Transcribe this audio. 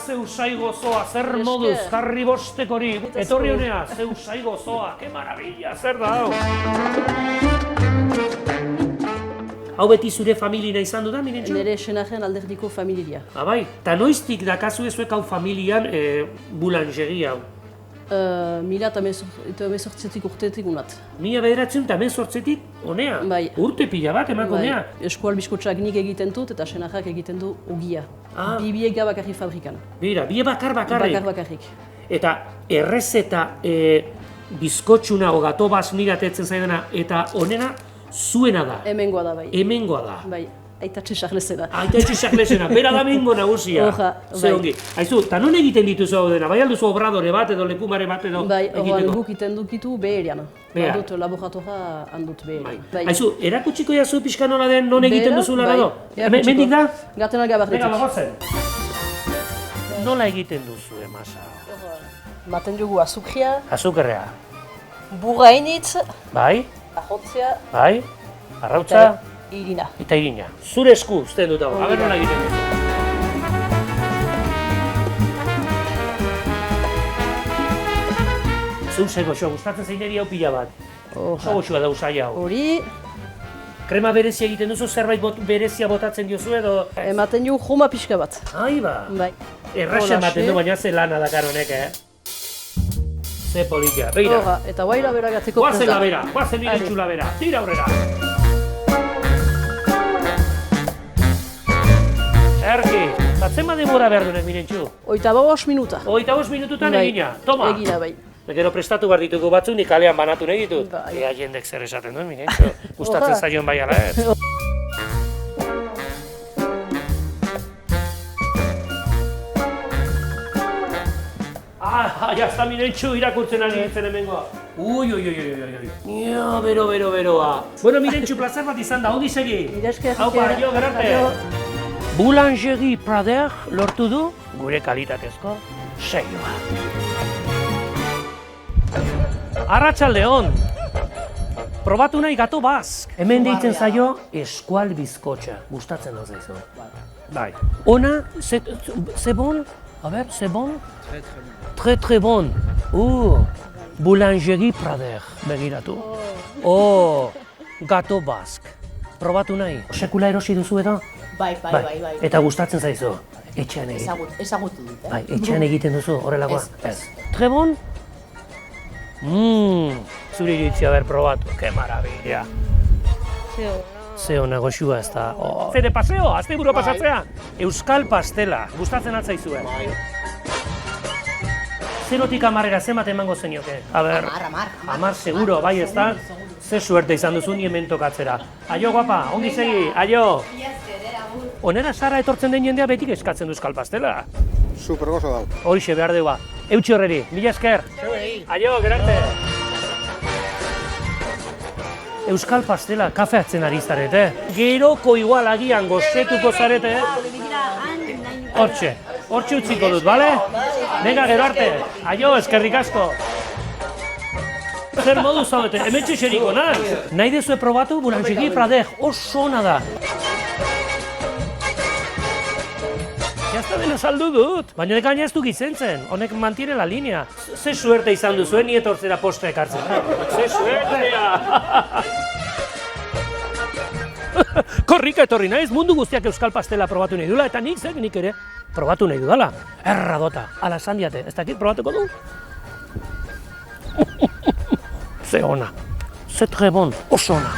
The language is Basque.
zeu sai gozoa, zer moduz, jarri bostek hori, etorri honea, zeu sai gozoa, que maravilla, zer da hau. Hau beti zure familina izan du da, Mirentxu? Nire senaren alderdiko familia. Bai, eta noiztik dakazu ezuek hau familian boulangeria hau? 2018 urteetik unat. 1918tik honea? Bai. Urte pila bat emako honea? Eskual biskotxak nik egiten dut eta senarrak egiten du ogia. Biega bakarrik fabrikan. Bira, bie bakarrik? Bakarrik. Eta errezeta bizkotxuna o gato bas niratetzen zaidana eta honena zuena da? Hemengoa da bai. Hemengoa da? Bai. Aitatxe saklezena. Aitatxe saklezena, bera da mengo nagusia. Oja, bai. Ongi. Aizu, eta non egiten dituzu hau dena? Bai alduzu obradore bat edo lekumare bat edo bai, egiteko? Bai, guk iten dukitu beherian. Handut laboratora handut beherian. Bai. Aizu, erakutsiko jazu pixka nola den non egiten duzu lan edo? Mendik da? Gaten algabarretik. Bega, bagozen. Nola egiten duzu emasa? Maten dugu azukria. Azukerrea. Burra initz. Bai. Ajotzea. Bai. Arrautza. Irina. Eta irina. Zure esku uzten dut hau, aber nola egiten duzu. Zeu ze goxoa, gustatzen zeineri hau pila bat. Oso goxoa da usai hau. Hori. Krema berezia egiten duzu, zerbait berezia botatzen diozu edo? Ematen du joma pixka bat. Aiba. Bai. Erraxe ematen du, baina ze lana dakar honek, Ze polilla, beira. Horra, eta guaila bera gatzeko presta. Guazen labera, guazen Mirentxu labera, tira aurrera. Erki, zatzema demora behar dunek, Mirentxu? 85 minuta. 85 minututan egina, toma! Egina, bai. Gero prestatu behar ditugu batzuk, nik kalean banatu nahi ditut. Ea jendek zer esaten duen, Mirentxu. Gustatzen zaion bai ala ez. Ja está Mirentxu irakurtzen ari nintzen hemengoa. Ui. Ja, beroa. Bueno, Mirentxu, plazer bat izan da, ongi segi. Miresker. Haupa, jo, gerarte. Boulangerie Prader lortu du gure kalitatezko seioa. Arratsalde on. Probatu nahi gato bask. Hemen deitzen zaio eskual bizkotxa. Gustatzen da zaizu. Bai. Ona, c'est bon? A ver, c'est bon? Très bon. Boulangerie Prader, begiratu. Gato bask. Probatu nahi. Sekula erosi duzu edo? Bai. Eta gustatzen zaizu? Etxean egiten. Ezagutu dut, Bai, etxean egiten duzu, horrelakoa? Ez. Très bon? Zure iritzia ber probatu, que maravilla. Ze hona goxua ez da. Zede paseo, asteburu pasatzean. Euskal pastela, gustatzen atzaizue. Zerotik 10 zenbat emango zenioke? A ber, 10 seguro, bai ez da? Ze suerte izan duzu ni hemen tokatzera. Aio, guapa, ongi segi, aio! Onera sarra etortzen den jendea betik eskatzen du euskal pastela. Super gozo dau. Horixe behar dugu. Eutxi horreri, mila esker. Aio, gerarte. Euskal pastela kafe atzen ari zarete. Geroko igual agian gozetuko zarete. Hortxe utziko dut, bale? Venga, gero arte. Aio, eskerrik asko. Zer modu zaudete, hemen txexeriko naz. Nahi dezue probatu, Boulangerie Prader, oso ona da. Jazta dena saldu dut, baina gaina ez du gizentzen, honek mantiene la linea. Ze suerte izan duzuen, ni etortzera postre ekartzen. Ze suertea! Korrika etorri naiz, mundu guztiak euskal pastela probatu nahi duela, eta nik ere probatu nahi dudala. Erra dota, ala esan diate, ez dakit probatuko du? Ze ona, ze très bon, oso ona.